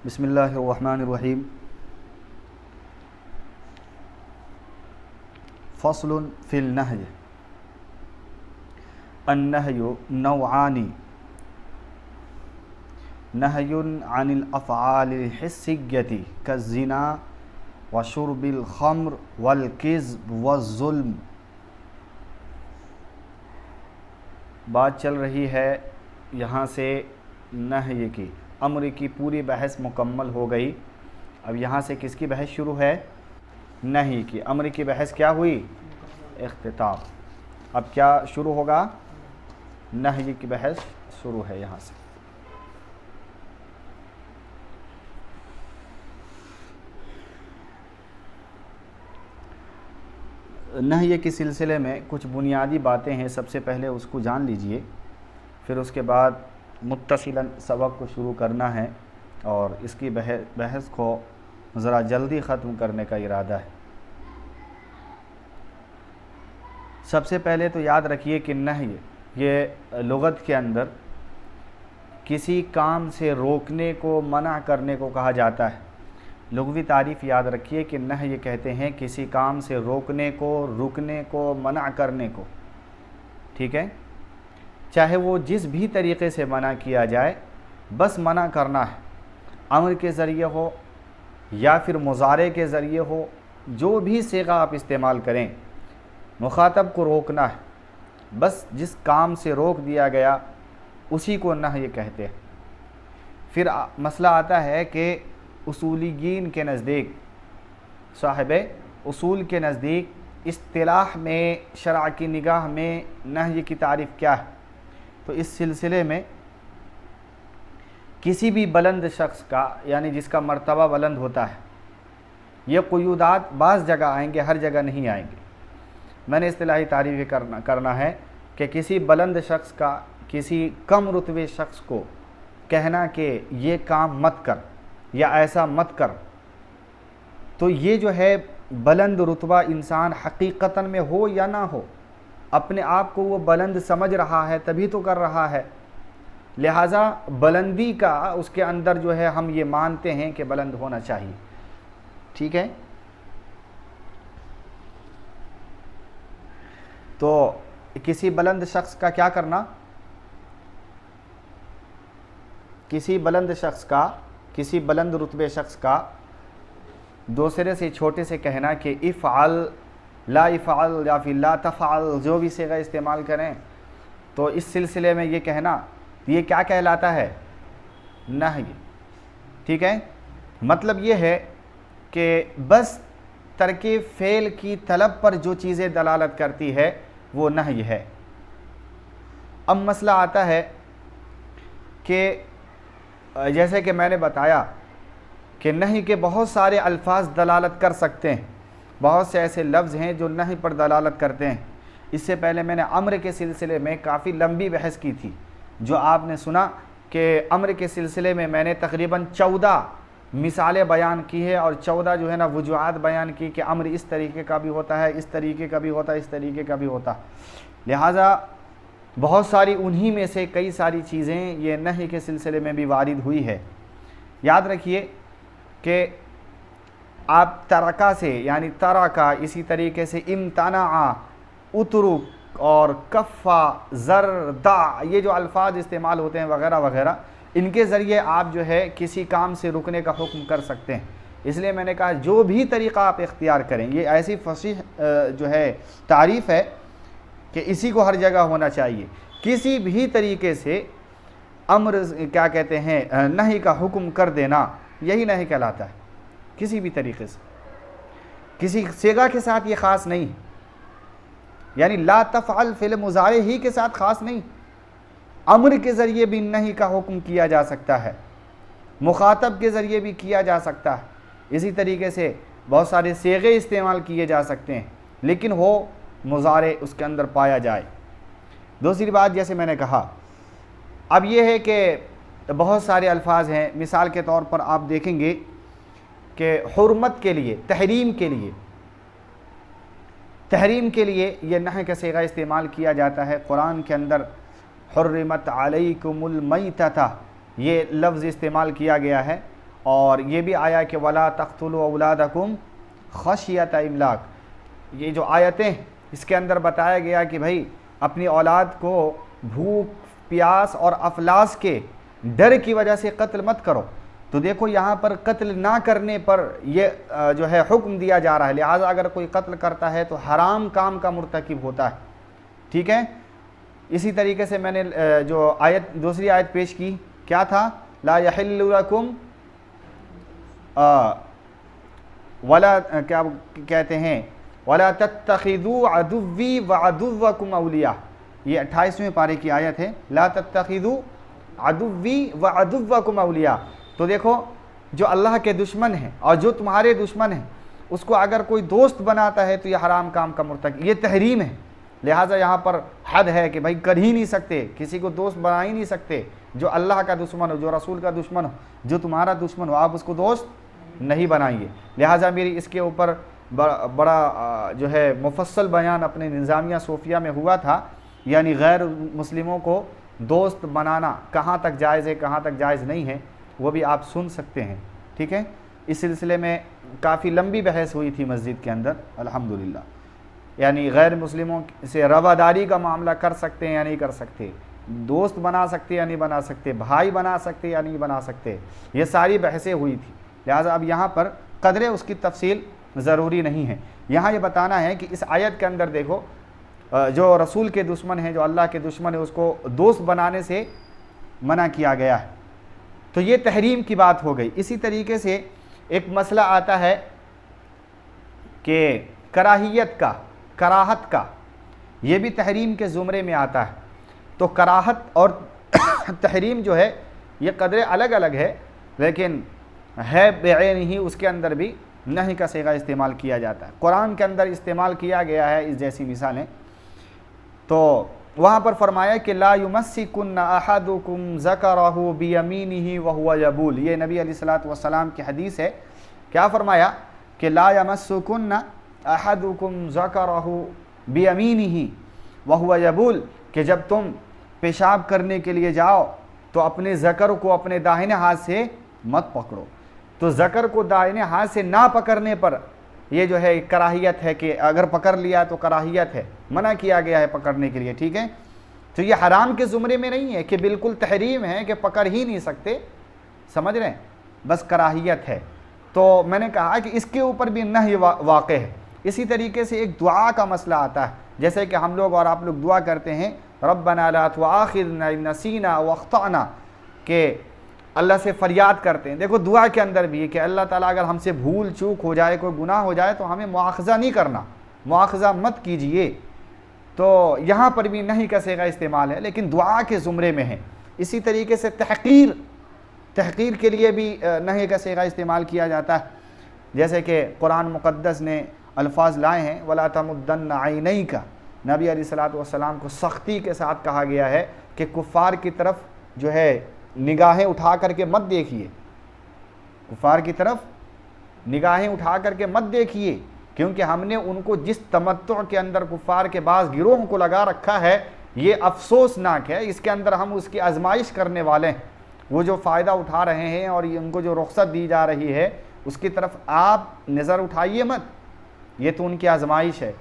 بسم اللہ الرحمن الرحیم۔ فصل فی النہی۔ النہی نوعان، نہی عن الافعال الحسیۃ کالزنا وشرب الخمر والکذب والظلم۔ بات چل رہی ہے یہاں سے نہی کی، امر کی پوری بحث مکمل ہو گئی۔ اب یہاں سے کس کی بحث شروع ہے؟ نہی کی۔ امر کی بحث کیا ہوئی؟ اختتام۔ اب کیا شروع ہوگا؟ نہی کی بحث شروع ہے یہاں سے۔ نہی کے سلسلے میں کچھ بنیادی باتیں ہیں، سب سے پہلے اس کو جان لیجئے، پھر اس کے بعد متصلاً سبق کو شروع کرنا ہے اور اس کی بحث کو ذرا جلدی ختم کرنے کا ارادہ ہے۔ سب سے پہلے تو یاد رکھیے کہ نہی یہ لغت کے اندر کسی کام سے روکنے کو، منع کرنے کو کہا جاتا ہے۔ لغوی تعریف یاد رکھیے کہ نہی یہ کہتے ہیں کسی کام سے روکنے کو، رکنے کو، منع کرنے کو، ٹھیک ہے؟ چاہے وہ جس بھی طریقے سے منع کیا جائے، بس منع کرنا ہے، امر کے ذریعے ہو یا پھر مضارع کے ذریعے ہو، جو بھی صیغہ آپ استعمال کریں، مخاطب کو روکنا ہے۔ بس جس کام سے روک دیا گیا اسی کو نہی کہتے ہیں۔ پھر مسئلہ آتا ہے کہ اصولیین کے نزدیک، صاحب اصول کے نزدیک اصطلاح میں، شرع کی نگاہ میں نہی کی تعریف کیا ہے؟ تو اس سلسلے میں کسی بھی بلند شخص کا، یعنی جس کا مرتبہ بلند ہوتا ہے، یہ قیودات بعض جگہ آئیں گے، ہر جگہ نہیں آئیں گے۔ میں نے اصطلاحی تعریف کرنا ہے کہ کسی بلند شخص کا کسی کم رتبے شخص کو کہنا کہ یہ کام مت کر یا ایسا مت کر، تو یہ جو ہے بلند رتبہ انسان حقیقتاً میں ہو یا نہ ہو، اپنے آپ کو وہ بلند سمجھ رہا ہے تبھی تو کر رہا ہے، لہٰذا بلندی کا اس کے اندر جو ہے ہم یہ مانتے ہیں کہ بلند ہونا چاہیے، ٹھیک ہے؟ تو کسی بلند شخص کا کیا کرنا؟ کسی بلند شخص کا، کسی بلند رتبے شخص کا دوسرے سے، چھوٹے سے کہنا کہ افعل، لا افعل یا پھر لا تفعل، جو بھی صیغہ استعمال کریں، تو اس سلسلے میں یہ کہنا، یہ کیا کہلاتا ہے؟ نہی، ٹھیک ہے؟ مطلب یہ ہے کہ بس ترک فعل کی طلب پر جو چیزیں دلالت کرتی ہے وہ نہی ہے۔ اب مسئلہ آتا ہے کہ جیسے کہ میں نے بتایا کہ نہی کے بہت سارے الفاظ دلالت کر سکتے ہیں، بہت سے ایسے لفظ ہیں جو نہی پر دلالت کرتے ہیں۔ اس سے پہلے میں نے امر کے سلسلے میں کافی لمبی بحث کی تھی، جو آپ نے سنا کہ امر کے سلسلے میں نے تقریباً 14 مثالیں بیان کی ہے اور 14 جو ہے نا وجوہات بیان کی کہ امر اس طریقے کا بھی ہوتا ہے، اس طریقے کا بھی ہوتا ہے، اس طریقے کا بھی ہوتا ہے۔ لہٰذا بہت ساری انہی میں سے کئی ساری چیزیں یہ نہی کے سلسلے میں بھی وارد ہوئی ہے۔ یاد رکھیے کہ آپ ترکا سے، یعنی ترکا، اسی طریقے سے امتنع، اترک اور کفا، زردا، یہ جو الفاظ استعمال ہوتے ہیں وغیرہ وغیرہ، ان کے ذریعے آپ جو ہے کسی کام سے رکنے کا حکم کر سکتے ہیں۔ اس لیے میں نے کہا جو بھی طریقہ آپ اختیار کریں، یہ ایسی فصیح جو ہے تعریف ہے کہ اسی کو ہر جگہ ہونا چاہیے۔ کسی بھی طریقے سے امر کیا کہتے ہیں نہی کا حکم کر دینا، یہی نہی کہلاتا ہے، کسی بھی طریقے سے، کسی صیغہ کے ساتھ یہ خاص نہیں، یعنی لا تفعل فعل مضارع ہی کے ساتھ خاص نہیں، امر کے ذریعے بھی نہی کا حکم کیا جا سکتا ہے، مخاطب کے ذریعے بھی کیا جا سکتا ہے، اسی طریقے سے بہت سارے صیغے استعمال کیے جا سکتے ہیں، لیکن وہ مضارع اس کے اندر پایا جائے۔ دوسری بات، جیسے میں نے کہا، اب یہ ہے کہ بہت سارے الفاظ ہیں، مثال کے طور پر آپ دیکھیں گے کہ حرمت کے لیے، تحریم کے لیے یہ نہی کا صیغہ استعمال کیا جاتا ہے۔ قرآن کے اندر حرمت علیکم المیتۃ یہ لفظ استعمال کیا گیا ہے، اور یہ بھی آیا کہ ولا تقتلوا اولادکم خشیۃ املاق. یہ جو آیتیں اس کے اندر بتایا گیا کہ بھائی اپنی اولاد کو بھوک پیاس اور افلاس کے ڈر کی وجہ سے قتل مت کرو. تو دیکھو یہاں پر قتل نہ کرنے پر یہ جو ہے حکم دیا جا رہا ہے، لہٰذا اگر کوئی قتل کرتا ہے تو حرام کام کا مرتکب ہوتا ہے. ٹھیک ہے. اسی طریقے سے میں نے جو دوسری آیت پیش کی کیا تھا، لا یحل لکم ولا کیا کہتے ہیں ولا تتخذوا عدوی وعدوکم اولیاء. یہ 28ویں پارے کی آیت ہے، لا تتخذوا عدوی وعدوکم اولیاء. تو دیکھو جو اللہ کے دشمن ہیں اور جو تمہارے دشمن ہیں اس کو اگر کوئی دوست بناتا ہے تو یہ حرام کام کا مرتکب، یہ تحریم ہے. لہٰذا یہاں پر حد ہے کہ بھائی کر ہی نہیں سکتے، کسی کو دوست بنا ہی نہیں سکتے. جو اللہ کا دشمن ہو، جو رسول کا دشمن ہو، جو تمہارا دشمن ہو، آپ اس کو دوست نہیں بنائیے. لہٰذا میری اس کے اوپر بڑا جو ہے مفصل بیان اپنے نظامیہ صوفیہ میں ہوا تھا، یعنی غیر مسلموں کو دوست بنانا کہاں تک جائز ہے کہاں تک جائز نہیں ہے، وہ بھی آپ سن سکتے ہیں. ٹھیک ہے. اس سلسلے میں کافی لمبی بحث ہوئی تھی مسجد کے اندر الحمدللہ. یعنی غیر مسلموں سے رواداری کا معاملہ کر سکتے ہیں یا نہیں کر سکتے، دوست بنا سکتے یا نہیں بنا سکتے، بھائی بنا سکتے یا نہیں بنا سکتے، یہ ساری بحثیں ہوئی تھی. لہٰذا اب یہاں پر قدرے اس کی تفصیل ضروری نہیں ہے. یہاں یہ بتانا ہے کہ اس آیت کے اندر دیکھو جو رسول کے دشمن ہیں، جو اللہ کے دشمن ہے، اس کو دوست بنانے سے منع کیا گیا ہے. تو یہ تحریم کی بات ہو گئی. اسی طریقے سے ایک مسئلہ آتا ہے کہ کراہیت کا، کراہت کا، یہ بھی تحریم کے زمرے میں آتا ہے. تو کراہت اور تحریم جو ہے یہ قدرے الگ الگ ہے، لیکن ہے بعین ہی اس کے اندر بھی نہی کا صیغہ استعمال کیا جاتا ہے. قرآن کے اندر استعمال کیا گیا ہے اس جیسی مثالیں. تو وہاں پر فرمایا کہ لا یمسکن احدکم ذکرہ بیمینہ وہو یبول. یہ نبی علیہ الصلوۃ والسلام کی حدیث ہے. کیا فرمایا کہ لا یمسکن احدکم ذکرہ بیمینہ وہو یبول، کہ جب تم پیشاب کرنے کے لیے جاؤ تو اپنے ذکر کو اپنے داہنے ہاتھ سے مت پکڑو. تو ذکر کو داہنے ہاتھ سے نہ پکڑنے پر یہ جو ہے کراہیت ہے کہ اگر پکڑ لیا تو کراہیت ہے، منع کیا گیا ہے پکڑنے کے لیے. ٹھیک ہے. تو یہ حرام کے زمرے میں نہیں ہے کہ بالکل تحریم ہے کہ پکڑ ہی نہیں سکتے، سمجھ رہے ہیں، بس کراہیت ہے. تو میں نے کہا کہ اس کے اوپر بھی نہی واقع ہے. اسی طریقے سے ایک دعا کا مسئلہ آتا ہے، جیسے کہ ہم لوگ اور آپ لوگ دعا کرتے ہیں ربنا لا تؤاخذنا ان نسینا واخطأنا، کہ اللہ سے فریاد کرتے ہیں. دیکھو دعا کے اندر بھی ہے کہ اللہ تعالیٰ اگر ہم سے بھول چوک ہو جائے، کوئی گناہ ہو جائے تو ہمیں مواخذہ نہیں کرنا، مواخذہ مت کیجئے. تو یہاں پر بھی نہیں کا صیغہ استعمال ہے لیکن دعا کے زمرے میں ہے. اسی طریقے سے تحقیر کے لیے بھی نہیں کا صیغہ استعمال کیا جاتا ہے، جیسے کہ قرآن مقدس نے الفاظ لائے ہیں وَلَا تَمُدَّنَّ عَيْنَيْكَ. نبی علیہ الصلوۃ والسلام کو سختی کے ساتھ کہا گیا ہے کہ کفار کی طرف جو ہے نگاہیں اٹھا کر کے مت دیکھیے، کفار کی طرف نگاہیں اٹھا کر کے مت دیکھیے، کیونکہ ہم نے ان کو جس تمتع کے اندر کفار کے بعض گروہوں کو لگا رکھا ہے یہ افسوسناک ہے. اس کے اندر ہم اس کی آزمائش کرنے والے ہیں. وہ جو فائدہ اٹھا رہے ہیں اور ان کو جو رخصت دی جا رہی ہے اس کی طرف آپ نظر اٹھائیے مت. یہ تو ان کی آزمائش ہے،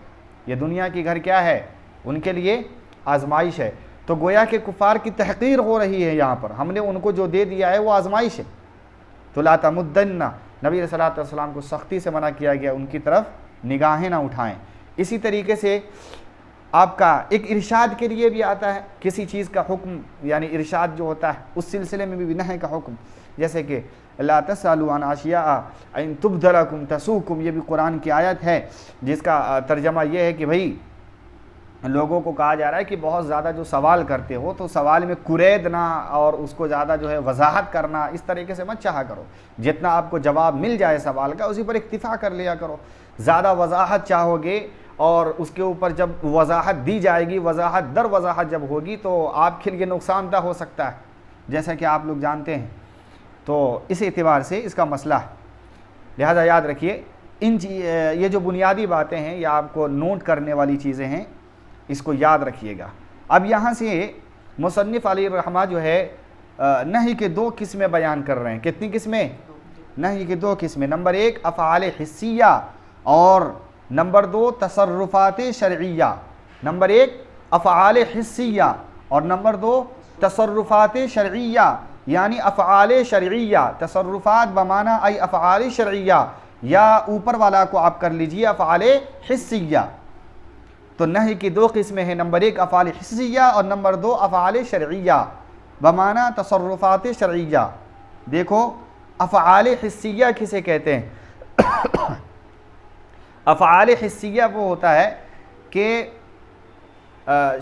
یہ دنیا کی گھر کیا ہے، ان کے لیے آزمائش ہے. تو گویا کہ کفار کی تحقیر ہو رہی ہے. یہاں پر ہم نے ان کو جو دے دیا ہے وہ آزمائش ہے. تو لا تمدن، نبی صلی اللہ علیہ وسلم کو سختی سے منع کیا گیا ان کی طرف نگاہیں نہ اٹھائیں. اسی طریقے سے آپ کا ایک ارشاد کے لیے بھی آتا ہے کسی چیز کا حکم، یعنی ارشاد جو ہوتا ہے اس سلسلے میں بھی نہی کا حکم، جیسے کہ لا تسألوا عن اشیاء ان تبد لکم تسؤکم. یہ بھی قرآن کی آیت ہے جس کا ترجمہ یہ ہے کہ بھئی لوگوں کو کہا جا رہا ہے کہ بہت زیادہ جو سوال کرتے ہو تو سوال میں کریدنا اور اس کو زیادہ جو ہے وضاحت کرنا اس طریقے سے مت چاہا کرو. جتنا آپ کو جواب مل جائے سوال کا اسی پر اکتفا کر لیا کرو. زیادہ وضاحت چاہو گے اور اس کے اوپر جب وضاحت دی جائے گی، وضاحت در وضاحت جب ہوگی تو آپ کے لیے نقصان دہ ہو سکتا ہے، جیسا کہ آپ لوگ جانتے ہیں. تو اس اعتبار سے اس کا مسئلہ ہے. لہذا یاد رکھیے یہ جو بنیادی باتیں ہیں یہ آپ کو نوٹ کرنے والی چیزیں ہیں، اس کو یاد رکھیے گا. اب یہاں سے مصنف علیہ الرحمہ جو ہے نہی کے دو قسمیں بیان کر رہے ہیں. کتنی قسمیں؟ نہی کی دو قسمیں، نمبر ایک افعال حسیہ اور نمبر دو تصرفات شرعیہ۔ نمبر ایک افعال حسیہ اور نمبر دو تصرفات شرعیہ، یعنی افعال شرعیہ، تصرفات بمعنی ای افعال شرعیہ، یا اوپر والا کو آپ کر لیجئے افعال حسیہ۔ تو نہی کی دو قسمیں ہیں، نمبر ایک افعال حسیہ اور نمبر دو افعال شرعیہ بمعنی تصرفات شرعیہ۔ دیکھو افعال حسیہ کسے کہتے ہیں؟ افعال حسیہ وہ ہوتا ہے کہ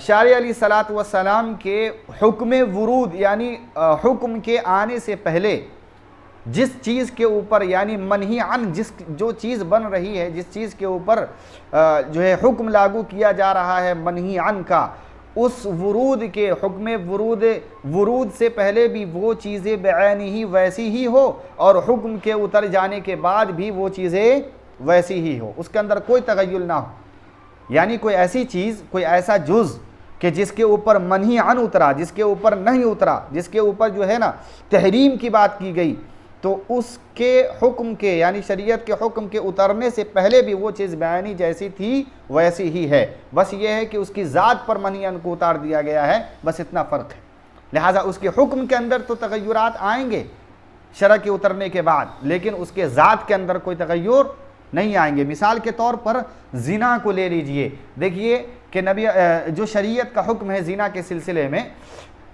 شارع علیہ السلام کے حکم ورود، یعنی حکم کے آنے سے پہلے جس چیز کے اوپر یعنی منہی عن جو چیز بن رہی ہے، جس چیز کے اوپر جو ہے حکم لاگو کیا جا رہا ہے منہی عن کا، اس ورود کے حکم ورود سے پہلے بھی وہ چیزیں بعینی ہی ویسی ہی ہو اور حکم کے اتر جانے کے بعد بھی وہ چیزیں ویسی ہی ہو، اس کے اندر کوئی تغیر نہ ہو۔ یعنی کوئی ایسی چیز، کوئی ایسا جز کہ جس کے اوپر منہی عن اترا، جس کے اوپر نہیں اترا، جس کے اوپر جو ہے نا تحریم کی بات کی گئی، تو اس کے حکم کے یعنی شریعت کے حکم کے اترنے سے پہلے بھی وہ چیز بیانی جیسی تھی ویسی ہی ہے، بس یہ ہے کہ اس کی ذات پر منہی عن کو اتار دیا گیا ہے، بس اتنا فرق ہے۔ لہٰذا اس کے حکم کے اندر تو تغیرات آئیں گے شرع کے اترنے کے بعد، لیکن اس کے ذات کے اندر کوئی تغیر نہیں آئیں گے۔ مثال کے طور پر زنا کو لے لیجئے، دیکھیے کہ نبی جو شریعت کا حکم ہے زنا کے سلسلے میں،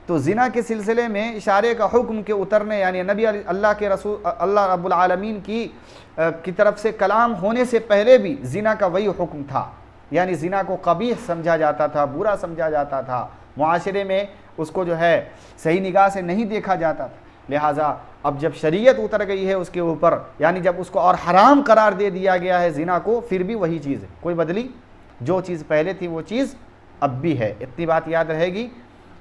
تو زنا کے سلسلے میں شارع کا حکم کے اترنے یعنی نبی اللہ کے رسول اللہ رب العالمین کی طرف سے کلام ہونے سے پہلے بھی زنا کا وہی حکم تھا، یعنی زنا کو قبیح سمجھا جاتا تھا، برا سمجھا جاتا تھا، معاشرے میں اس کو جو ہے صحیح نگاہ سے نہیں دیکھا جاتا تھا۔ لہٰذا اب جب شریعت اتر گئی ہے اس کے اوپر، یعنی جب اس کو اور حرام قرار دے دیا گیا ہے زنا کو، پھر بھی وہی چیز ہے، کوئی بدلی، جو چیز پہلے تھی وہ چیز اب بھی ہے، اتنی بات یاد رہے گی۔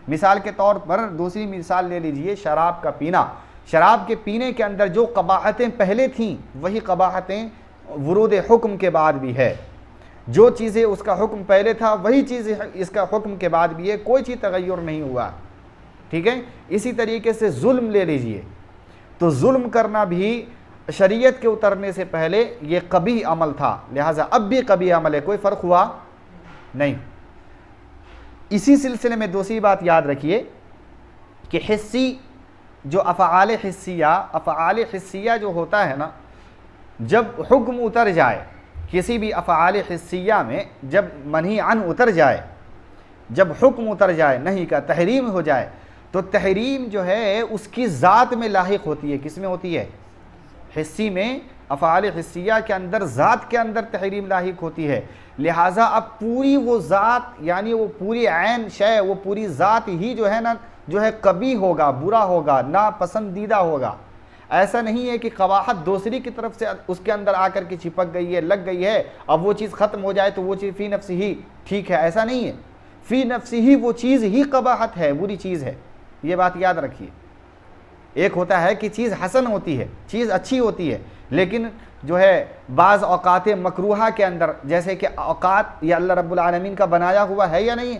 مثال کے طور پر دوسری مثال لے لیجئے شراب کا پینا، شراب کے پینے کے اندر جو قباحتیں پہلے تھیں وہی قباحتیں ورود حکم کے بعد بھی ہے، جو چیزیں اس کا حکم پہلے تھا وہی چیز اس کا حکم کے بعد بھی ہے، کوئی چیز تغیر نہیں ہوا، ٹھیک ہے۔ اسی طریقے سے ظلم لے لیجئے، تو ظلم کرنا بھی شریعت کے اترنے سے پہلے یہ قبیح عمل تھا، لہٰذا اب بھی قبیح عمل ہے، کوئی فرق ہوا نہیں۔ اسی سلسلے میں دوسری بات یاد رکھیے کہ حسی جو افعال حسیہ جو ہوتا ہے نا، جب حکم اتر جائے کسی بھی افعال حسیہ میں، جب منہی عن اتر جائے، جب حکم اتر جائے نہیں کا تحریم ہو جائے، تو تحریم جو ہے اس کی ذات میں لاحق ہوتی ہے۔ کس میں ہوتی ہے؟ حسی میں، افعال حسیہ کے اندر ذات کے اندر تحریم لاحق ہوتی ہے، لہٰذا اب پوری وہ ذات یعنی وہ پوری عین شے، وہ پوری ذات ہی جو ہے نا جو ہے قبیح ہوگا، برا ہوگا، ناپسندیدہ ہوگا۔ ایسا نہیں ہے کہ قباحت دوسری کی طرف سے اس کے اندر آ کر کے چپک گئی ہے، لگ گئی ہے، اب وہ چیز ختم ہو جائے تو وہ چیز فی نفس ہی ٹھیک ہے، ایسا نہیں ہے، فی نفس ہی وہ چیز ہی قباحت ہے، بری چیز ہے، یہ بات یاد رکھیے۔ ایک ہوتا ہے کہ چیز حسن ہوتی ہے، چیز اچھی ہوتی ہے، لیکن جو ہے بعض اوقات مکروہہ کے اندر، جیسے کہ اوقات یہ اللہ رب العالمین کا بنایا ہوا ہے یا نہیں ہے،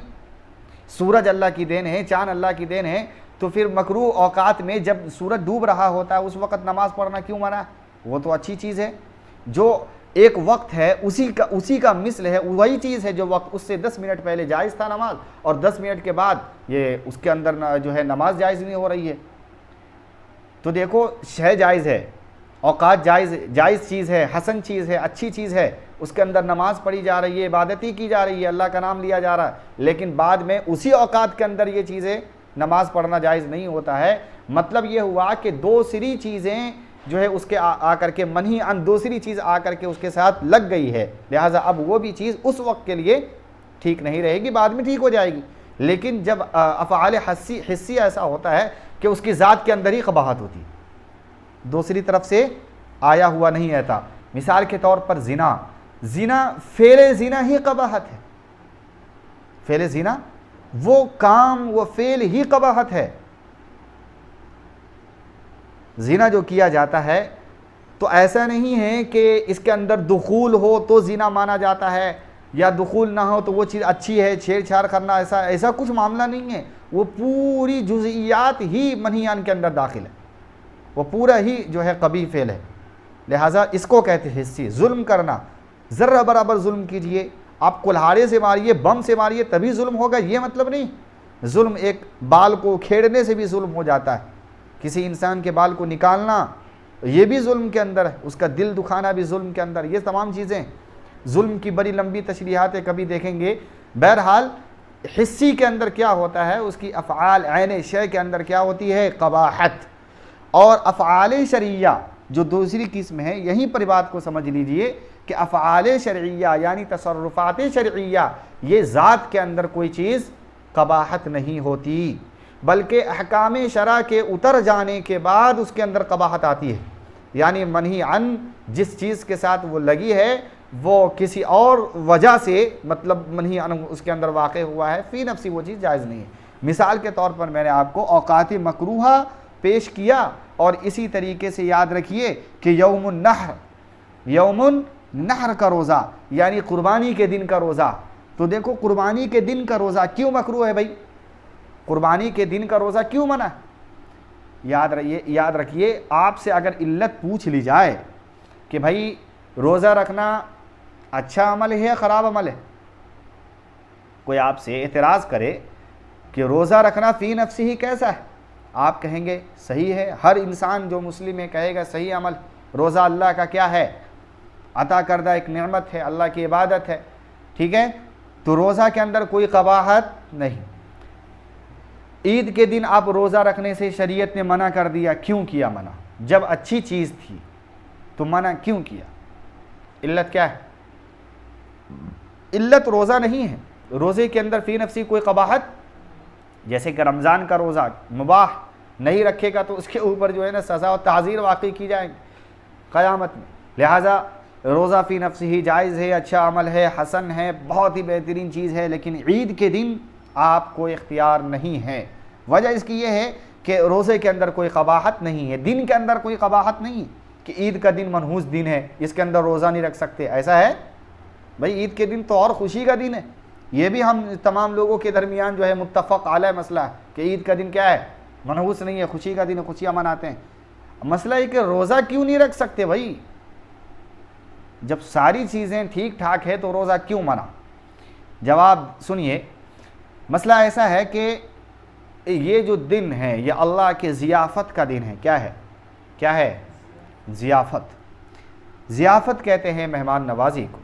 سورج اللہ کی دین ہے، چاند اللہ کی دین ہے، تو پھر مکروہ اوقات میں جب سورج ڈوب رہا ہوتا ہے اس وقت نماز پڑھنا کیوں منع ہے؟ وہ تو اچھی چیز ہے، جو ایک وقت ہے اسی کا مثل ہے، وہی چیز ہے جو وقت اس سے 10 منٹ پہلے جائز تھا نماز، اور 10 منٹ کے بعد یہ اس کے اندر جو ہے نماز جائز نہیں ہو رہی ہے۔ تو دیکھو شے جائز ہے، اوقات جائز چیز ہے، حسن چیز ہے، اچھی چیز ہے، اس کے اندر نماز پڑھی جا رہی ہے، عبادت ہی کی جا رہی ہے، اللہ کا نام لیا جا رہا ہے، لیکن بعد میں اسی اوقات کے اندر یہ چیزیں نماز پڑھنا جائز نہیں ہوتا ہے۔ مطلب یہ ہوا کہ دوسری چیزیں جو ہے اس کے آ کر کے منہی عن دوسری چیز آ کر کے اس کے ساتھ لگ گئی ہے، لہٰذا اب وہ بھی چیز اس وقت کے لیے ٹھیک نہیں رہے گی، بعد میں ٹھیک ہو جائے گی۔ لیکن جب افعال حسی ایسا ہوتا ہے کہ اس کی ذات کے اندر ہی قباحت ہوتی ہے، دوسری طرف سے آیا ہوا نہیں رہتا۔ مثال کے طور پر زنا فعل زنا ہی قباحت ہے، فعل زنا وہ کام وہ فعل ہی قباحت ہے۔ زنا جو کیا جاتا ہے تو ایسا نہیں ہے کہ اس کے اندر دخول ہو تو زنا مانا جاتا ہے، یا دخول نہ ہو تو وہ چیز اچھی ہے، چھیڑ چھاڑ کرنا ایسا کچھ معاملہ نہیں ہے، وہ پوری جزئیات ہی منہی عن کے اندر داخل ہے۔ وہ پورا ہی جو ہے قبیح فعل ہے، لہٰذا اس کو کہتے ہیں حسی۔ ظلم کرنا، ذرہ برابر ظلم کیجئے، آپ کلہاڑے سے ماریے، بم سے ماریے تبھی ظلم ہوگا، یہ مطلب نہیں۔ ظلم ایک بال کو کھیڑنے سے بھی ظلم ہو جاتا ہے، کسی انسان کے بال کو نکالنا یہ بھی ظلم کے اندر ہے، اس کا دل دکھانا بھی ظلم کے اندر، یہ تمام چیزیں ظلم کی بڑی لمبی تشریحات ہے، کبھی دیکھیں گے۔ بہرحال حسی کے اندر کیا ہوتا ہے، اس کی افعال عین شے کے اندر کیا ہوتی ہے، قباحت۔ اور افعال شرعیہ جو دوسری قسم ہے، یہیں پر بات کو سمجھ لیجئے کہ افعال شرعیہ یعنی تصرفات شرعیہ، یہ ذات کے اندر کوئی چیز قباحت نہیں ہوتی، بلکہ احکام شرع کے اتر جانے کے بعد اس کے اندر قباحت آتی ہے، یعنی منہی عن جس چیز کے ساتھ وہ لگی ہے وہ کسی اور وجہ سے مطلب منہی عن اس کے اندر واقع ہوا ہے، فی نفسی وہ چیز جائز نہیں ہے۔ مثال کے طور پر میں نے آپ کو اوقات مکروہہ پیش کیا، اور اسی طریقے سے یاد رکھیے کہ یوم النحر، یوم النحر کا روزہ یعنی قربانی کے دن کا روزہ، تو دیکھو قربانی کے دن کا روزہ کیوں مکروہ ہے بھائی، قربانی کے دن کا روزہ کیوں منع ہے؟ یاد رکھیے، آپ سے اگر علت پوچھ لی جائے کہ بھائی روزہ رکھنا اچھا عمل ہے یا خراب عمل ہے، کوئی آپ سے اعتراض کرے کہ روزہ رکھنا فی نفسی ہی کیسا ہے، آپ کہیں گے صحیح ہے، ہر انسان جو مسلم ہے کہے گا صحیح عمل، روزہ اللہ کا کیا ہے، عطا کردہ ایک نعمت ہے، اللہ کی عبادت ہے، ٹھیک ہے، تو روزہ کے اندر کوئی قباحت نہیں۔ عید کے دن آپ روزہ رکھنے سے شریعت نے منع کر دیا، کیوں کیا منع؟ جب اچھی چیز تھی تو منع کیوں کیا؟ علت کیا ہے؟ علت روزہ نہیں ہے، روزے کے اندر فی نفسی کوئی قباحت، جیسے کہ رمضان کا روزہ مباح نہیں رکھے گا تو اس کے اوپر جو ہے نا سزا و تعزیر واقع کی جائیں گی قیامت میں، لہٰذا روزہ فی نفسی ہی جائز ہے، اچھا عمل ہے، حسن ہے، بہت ہی بہترین چیز ہے، لیکن عید کے دن آپ کو اختیار نہیں ہے۔ وجہ اس کی یہ ہے کہ روزے کے اندر کوئی قباحت نہیں ہے، دن کے اندر کوئی قباحت نہیں کہ عید کا دن منحوس دن ہے، اس کے اندر روزہ نہیں رکھ سکتے، ایسا ہے؟ بھائی عید کے دن تو اور خوشی کا دن ہے، یہ بھی ہم تمام لوگوں کے درمیان جو ہے متفق علیہ مسئلہ ہے کہ عید کا دن کیا ہے، منحوس نہیں ہے، خوشی کا دن ہے، خوشیاں مناتے ہیں۔ مسئلہ یہ کہ روزہ کیوں نہیں رکھ سکتے بھائی؟ جب ساری چیزیں ٹھیک ٹھاک ہے تو روزہ کیوں منع؟ جواب سنیے، مسئلہ ایسا ہے کہ یہ جو دن ہے یہ اللہ کے ضیافت کا دن ہے، کیا ہے؟ ضیافت کہتے ہیں مہمان نوازی کو۔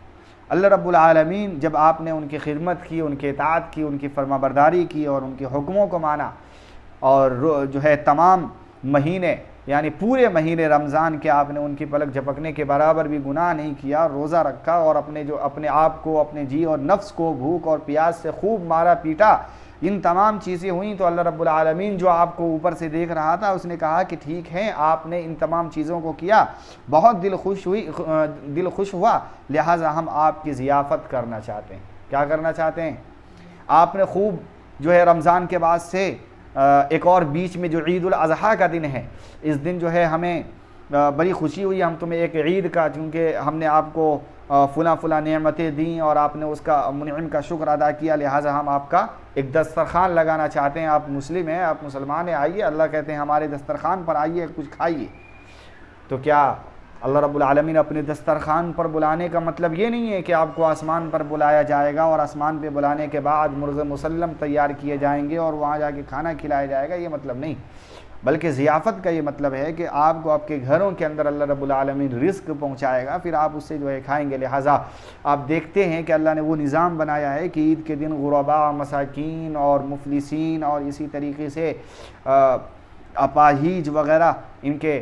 اللہ رب العالمین جب آپ نے ان کی خدمت کی، ان کی اطاعت کی، ان کی فرما برداری کی اور ان کے حکموں کو مانا، اور جو ہے تمام مہینے یعنی پورے مہینے رمضان کے آپ نے ان کی پلک جھپکنے کے برابر بھی گناہ نہیں کیا، روزہ رکھا اور اپنے آپ کو، اپنے جی اور نفس کو بھوک اور پیاس سے خوب مارا پیٹا، ان تمام چیزیں ہوئیں تو اللہ رب العالمین جو آپ کو اوپر سے دیکھ رہا تھا اس نے کہا کہ ٹھیک ہے آپ نے ان تمام چیزوں کو کیا، بہت دل خوش ہوا، لہٰذا ہم آپ کی ضیافت کرنا چاہتے ہیں۔ کیا کرنا چاہتے ہیں؟ آپ نے خوب جو ہے رمضان کے بعد سے ایک اور بیچ میں جو عید الاضحیٰ کا دن ہے، اس دن جو ہے ہمیں بڑی خوشی ہوئی، ہم تمہیں ایک عید کا، چونکہ ہم نے آپ کو فلاں نعمتیں دیں اور آپ نے اس کا منعم کا شکر ادا کیا، لہٰذا ہم آپ کا ایک دسترخوان لگانا چاہتے ہیں، آپ مسلم ہیں، آپ مسلمان ہیں، آئیے، اللہ کہتے ہیں ہمارے دسترخوان پر آئیے، کچھ کھائیے۔ تو کیا اللہ رب العالمین اپنے دسترخوان پر بلانے کا مطلب یہ نہیں ہے کہ آپ کو آسمان پر بلایا جائے گا اور آسمان پہ بلانے کے بعد مرغ مسلم تیار کیے جائیں گے اور وہاں جا کے کھانا کھلایا جائے گا، یہ مطلب نہیں، بلکہ ضیافت کا یہ مطلب ہے کہ آپ کو آپ کے گھروں کے اندر اللہ رب العالمین رزق پہنچائے گا، پھر آپ اس سے جو ہے کھائیں گے۔ لہٰذا آپ دیکھتے ہیں کہ اللہ نے وہ نظام بنایا ہے کہ عید کے دن غرباء، مساکین اور مفلسین اور اسی طریقے سے اپاہیج وغیرہ ان کے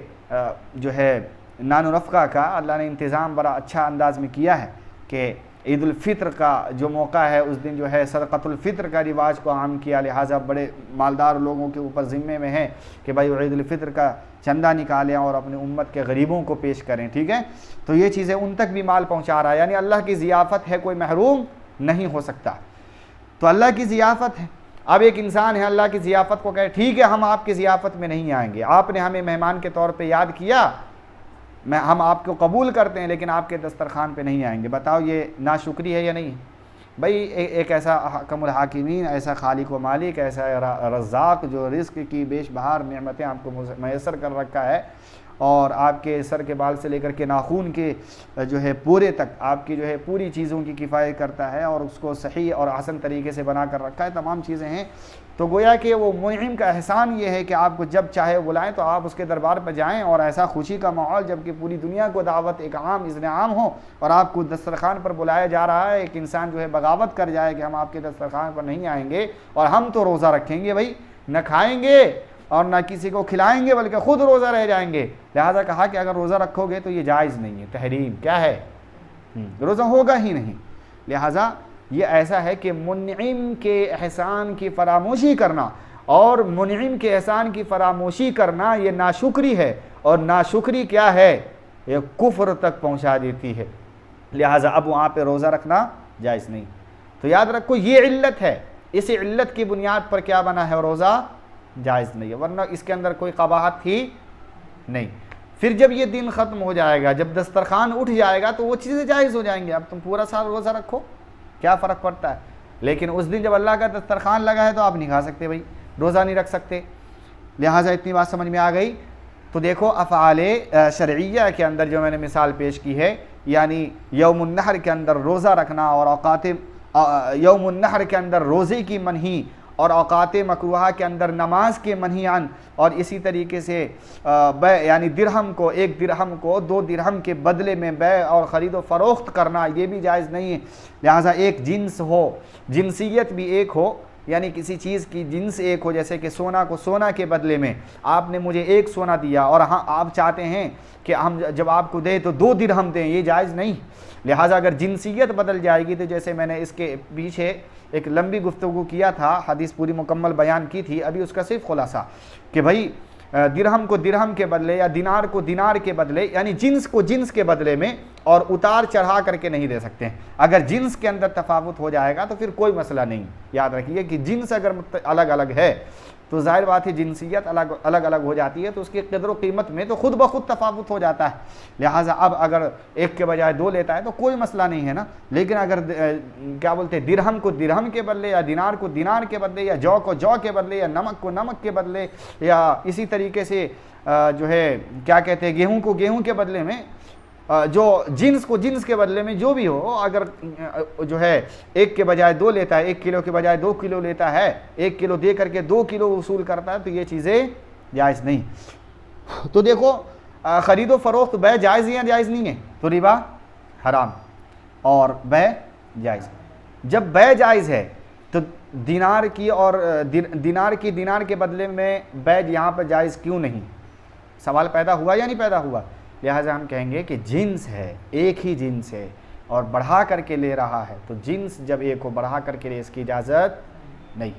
جو ہے نان و نفقہ کا اللہ نے انتظام بڑا اچھا انداز میں کیا ہے کہ عید الفطر کا جو موقع ہے اس دن جو ہے صدقۃ الفطر کا رواج کو عام کیا، لہٰذا بڑے مالدار لوگوں کے اوپر ذمے میں ہے کہ بھائی عید الفطر کا چندہ نکالیں اور اپنے امت کے غریبوں کو پیش کریں، ٹھیک ہے، تو یہ چیزیں ان تک بھی مال پہنچا رہا ہے، یعنی اللہ کی ضیافت ہے، کوئی محروم نہیں ہو سکتا، تو اللہ کی ضیافت ہے۔ اب ایک انسان ہے اللہ کی ضیافت کو کہے ٹھیک ہے ہم آپ کی ضیافت میں نہیں آئیں گے، آپ نے ہمیں مہمان کے طور پہ یاد کیا، ہم آپ کو قبول کرتے ہیں لیکن آپ کے دسترخوان پہ نہیں آئیں گے، بتاؤ یہ ناشکری ہے یا نہیں؟ بھائی ایک ایسا حکم الحاکمین، ایسا خالق و مالک، ایسا رزاق جو رزق کی بیش بہار نعمتیں آپ کو میسر کر رکھا ہے، اور آپ کے سر کے بال سے لے کر کے ناخون کے جو ہے پورے تک آپ کی جو ہے پوری چیزوں کی کفایت کرتا ہے، اور اس کو صحیح اور حسن طریقے سے بنا کر رکھا ہے، تمام چیزیں ہیں۔ تو گویا کہ وہ منعم کا احسان یہ ہے کہ آپ کو جب چاہے بلائیں تو آپ اس کے دربار پر جائیں، اور ایسا خوشی کا ماحول جب کہ پوری دنیا کو دعوت ایک عام اذن عام ہو، اور آپ کو دسترخوان پر بلایا جا رہا ہے، ایک انسان جو ہے بغاوت کر جائے کہ ہم آپ کے دسترخوان پر نہیں آئیں گے، اور ہم تو روزہ رکھیں گے بھائی، نہ کھائیں گے اور نہ کسی کو کھلائیں گے بلکہ خود روزہ رہ جائیں گے، لہذا کہا کہ اگر روزہ رکھو گے تو یہ جائز نہیں ہے، تحریم کیا ہے، روزہ ہوگا ہی نہیں۔ لہذا یہ ایسا ہے کہ منعم کے احسان کی فراموشی کرنا، اور منعم کے احسان کی فراموشی کرنا یہ ناشکری ہے، اور ناشکری کیا ہے، یہ کفر تک پہنچا دیتی ہے، لہذا اب وہاں پہ روزہ رکھنا جائز نہیں۔ تو یاد رکھو یہ علت ہے، اسی علت کی بنیاد پر کیا بنا ہے، روزہ جائز نہیں ہے، ورنہ اس کے اندر کوئی قباحت تھی نہیں۔ پھر جب یہ دن ختم ہو جائے گا، جب دسترخوان اٹھ جائے گا تو وہ چیزیں جائز ہو جائیں گی، اب تم پورا سال روزہ رکھو کیا فرق پڑتا ہے، لیکن اس دن جب اللہ کا دسترخوان لگا ہے تو آپ نہیں کھا سکتے بھائی، روزہ نہیں رکھ سکتے۔ لہٰذا اتنی بات سمجھ میں آ گئی۔ تو دیکھو افعال شرعیہ کے اندر جو میں نے مثال پیش کی ہے، یعنی یوم النحر کے اندر روزہ رکھنا، اور اوقات یوم النحر کے اندر روزے کی منہی، اور اوقات مکروہہ کے اندر نماز کے منہی عن، اور اسی طریقے سے یعنی درہم کو، ایک درہم کو 2 درہم کے بدلے میں بیع اور خرید و فروخت کرنا، یہ بھی جائز نہیں ہے۔ لہٰذا ایک جنس ہو، جنسیت بھی ایک ہو، یعنی کسی چیز کی جنس ایک ہو، جیسے کہ سونا کو سونا کے بدلے میں آپ نے مجھے 1 سونا دیا، اور ہاں آپ چاہتے ہیں کہ ہم جب آپ کو دیں تو 2 درہم دیں، یہ جائز نہیں۔ لہٰذا اگر جنسیت بدل جائے گی تو جیسے میں نے اس کے پیچھے ایک لمبی گفتگو کیا تھا، حدیث پوری مکمل بیان کی تھی، ابھی اس کا صرف خلاصہ کہ بھائی درہم کو درہم کے بدلے یا دینار کو دینار کے بدلے، یعنی جنس کو جنس کے بدلے میں، اور اتار چڑھا کر کے نہیں دے سکتے ہیں۔ اگر جنس کے اندر تفاوت ہو جائے گا تو پھر کوئی مسئلہ نہیں۔ یاد رکھیے کہ جنس اگر الگ الگ ہے تو ظاہر بات ہے جنسیت الگ الگ ہو جاتی ہے، تو اس کی قدر و قیمت میں تو خود بخود تفاوت ہو جاتا ہے۔ لہٰذا اب اگر 1 کے بجائے 2 لیتا ہے تو کوئی مسئلہ نہیں ہے نا، لیکن اگر کیا بولتے ہیں درہم کو درہم کے بدلے، یا دینار کو دینار کے بدلے، یا جو کو جو کے بدلے، یا نمک کو نمک کے بدلے، یا اسی طریقے سے جو ہے کیا کہتے ہیں گیہوں کو گیہوں کے بدلے میں، جو جنس کو جنس کے بدلے میں جو بھی ہو، اگر جو ہے 1 کے بجائے 2 لیتا ہے، 1 کلو کے بجائے 2 کلو لیتا ہے، 1 کلو دے کر کے 2 کلو وصول کرتا ہے، تو یہ چیزیں جائز نہیں۔ تو دیکھو خرید و فروخت بیع جائز یا جائز نہیں ہے، تو ربا حرام اور بیع جائز۔ جب بیع جائز ہے تو دینار کی اور دینار کے بدلے میں بیع یہاں پر جائز کیوں نہیں؟ سوال پیدا ہوا یا نہیں پیدا ہوا؟ لہٰذا ہم کہیں گے کہ جنس ہے، ایک ہی جنس ہے اور بڑھا کر کے لے رہا ہے، تو جنس جب ایک کو بڑھا کر کے لے اس کی اجازت نہیں۔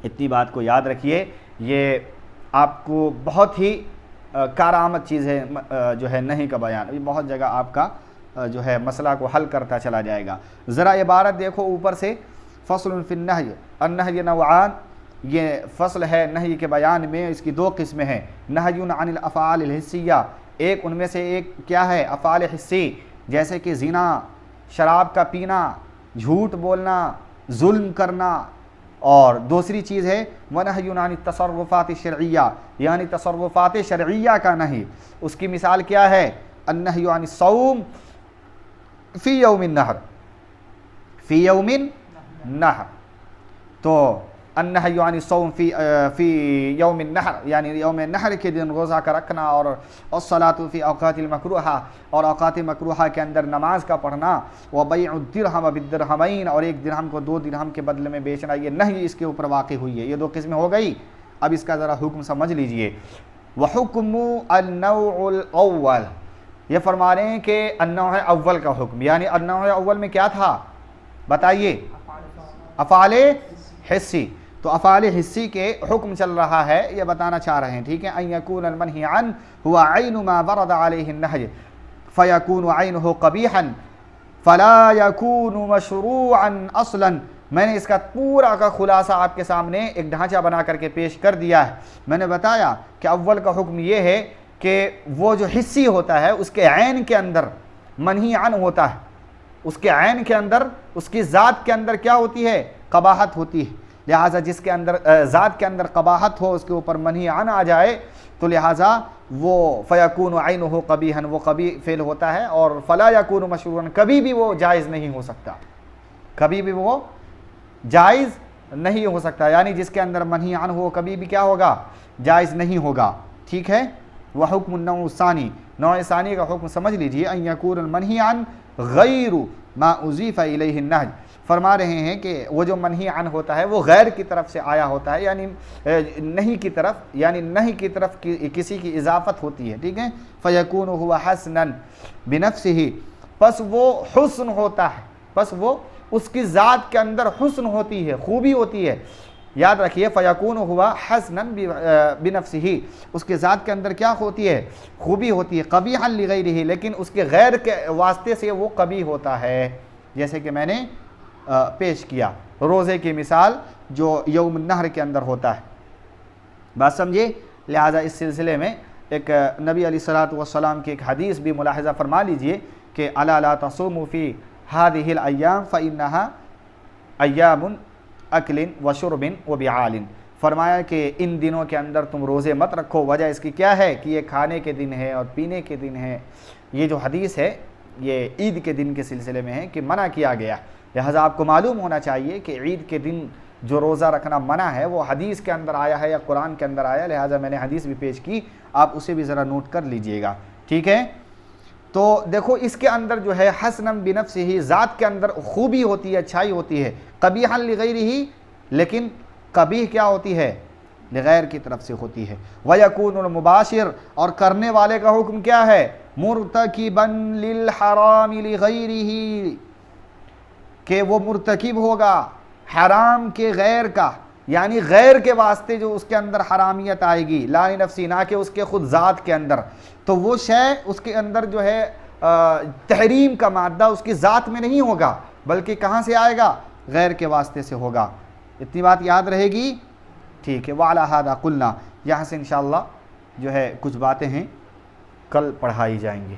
اتنی بات کو یاد رکھیے، یہ آپ کو بہت ہی کارآمد چیز ہے جو ہے نہیں کا بیان، ابھی بہت جگہ آپ کا جو ہے مسئلہ کو حل کرتا چلا جائے گا۔ ذرا عبارت دیکھو اوپر سے، فصل فی النہی، النہی نوعان، یہ فصل ہے نہی کے بیان میں، اس کی 2 قسمیں ہیں، نہی عن الافعال الحسیہ، ایک ان میں سے ایک کیا ہے، افعال حسی، جیسے کہ زنا، شراب کا پینا، جھوٹ بولنا، ظلم کرنا، اور دوسری چیز ہے ونہی عن التصرفات الشرعیہ، یعنی تصرفات شرعیہ کا نہی۔ اس کی مثال کیا ہے، النہی عن الصوم فی یوم النحر، فی یوم النحر، تو النہی عن الصوم فی یوم النحر، یعنی یوم النحر کے دن روزہ کا رکھنا، اور الصلاۃ فی اوقات المکروہہ، اور اوقات مکروہہ کے اندر نماز کا پڑھنا، وبیع الدرہم بالدرہمین، اور 1 درہم کو 2 درہم کے بدلے میں بیچنا، یہ نہی اس کے اوپر واقع ہوئی ہے۔ یہ 2 قسمیں ہو گئی، اب اس کا ذرا حکم سمجھ لیجئے۔ وحکم النوع الاول، یہ فرما رہے ہیں کہ النوع اول کا حکم، یعنی النوع اول میں کیا تھا بتائیے، افعال حسی، تو افعال حسی کے حکم چل رہا ہے، یہ بتانا چاہ رہے ہیں، ٹھیک ہے۔ ان یکون المنہی عنہ هو عین ما ورد علیہ النہی فیکون عینہ قبیحا فلا یکون مشروعا اصلا۔ میں نے اس کا پورا کا خلاصہ آپ کے سامنے ایک ڈھانچہ بنا کر کے پیش کر دیا ہے۔ میں نے بتایا کہ اول کا حکم یہ ہے کہ وہ جو حسی ہوتا ہے اس کے عین کے اندر منہی عنہ ہوتا ہے، اس کے عین کے اندر، اس کی ذات کے اندر کیا ہوتی ہے؟ قباحت ہوتی ہے۔ لہٰذا جس کے اندر ذات کے اندر قباحت ہو، اس کے اوپر منہی عن آ جائے، تو لہٰذا وہ فیکون عینہ قبیحا، وہ قبیح فعل ہوتا ہے، اور فلا یکون مشروعا، کبھی بھی وہ جائز نہیں ہو سکتا، کبھی بھی وہ جائز نہیں ہو سکتا، یعنی جس کے اندر منہی عن ہو کبھی بھی کیا ہوگا؟ جائز نہیں ہوگا، ٹھیک ہے۔ وحکم النوع الثانی، نوع ثانی کا حکم سمجھ لیجئے، ان یکون المنہی عن غیر ما اضیف الیہ النہی، فرما رہے ہیں کہ وہ جو منہی عن ہوتا ہے وہ غیر کی طرف سے آیا ہوتا ہے، یعنی نہیں کی طرف، یعنی نہیں کی طرف کسی کی اضافت ہوتی ہے، ٹھیک ہے۔ فیکون هو حسنا بنفسه، پس وہ حسن ہوتا ہے، پس وہ اس کی ذات کے اندر حسن ہوتی ہے، خوبی ہوتی ہے، یاد رکھیے فیکون ہوا حسنا بنفسہ، اس کے ذات کے اندر کیا ہوتی ہے؟ خوبی ہوتی ہے، قبیحا لغیرہ، لیکن اس کے غیر کے واسطے سے وہ قبیح ہوتا ہے، جیسے کہ میں نے پیش کیا روزے کی مثال جو یوم النحر کے اندر ہوتا ہے، بات سمجھے۔ لہٰذا اس سلسلے میں ایک نبی علیہ الصلوۃ والسلام کی ایک حدیث بھی ملاحظہ فرما لیجئے کہ الا لا تصوموا فی هذه الایام فانها ایام اکل و شرب و بعال، فرمایا کہ ان دنوں کے اندر تم روزے مت رکھو، وجہ اس کی کیا ہے کہ یہ کھانے کے دن ہے اور پینے کے دن ہے۔ یہ جو حدیث ہے یہ عید کے دن کے سلسلے میں ہے کہ منع کیا گیا، لہٰذا آپ کو معلوم ہونا چاہیے کہ عید کے دن جو روزہ رکھنا منع ہے وہ حدیث کے اندر آیا ہے یا قرآن کے اندر آیا، لہٰذا میں نے حدیث بھی پیش کی، آپ اسے بھی ذرا نوٹ کر لیجئے گا، ٹھیک ہے۔ تو دیکھو اس کے اندر جو ہے حسنا بنفسہ، ذات کے اندر خوبی ہوتی ہے، اچھائی ہوتی ہے، قبیحا لغیرہ، لیکن قبیح کیا ہوتی ہے؟ لغیر کی طرف سے ہوتی ہے۔ ویکون المباشر، اور کرنے والے کا حکم کیا ہے؟ مرتکبا للحرام لغیرہ، کہ وہ مرتکب ہوگا حرام کے غیر کا، یعنی غیر کے واسطے جو اس کے اندر حرامیت آئے گی، لا نفسی، نہ کہ اس کے خود ذات کے اندر، تو وہ شے اس کے اندر جو ہے تحریم کا مادہ اس کی ذات میں نہیں ہوگا، بلکہ کہاں سے آئے گا؟ غیر کے واسطے سے ہوگا۔ اتنی بات یاد رہے گی، ٹھیک ہے۔ وعلی ھذا قلنا، یہاں سے انشاءاللہ جو ہے کچھ باتیں ہیں کل پڑھائی جائیں گی۔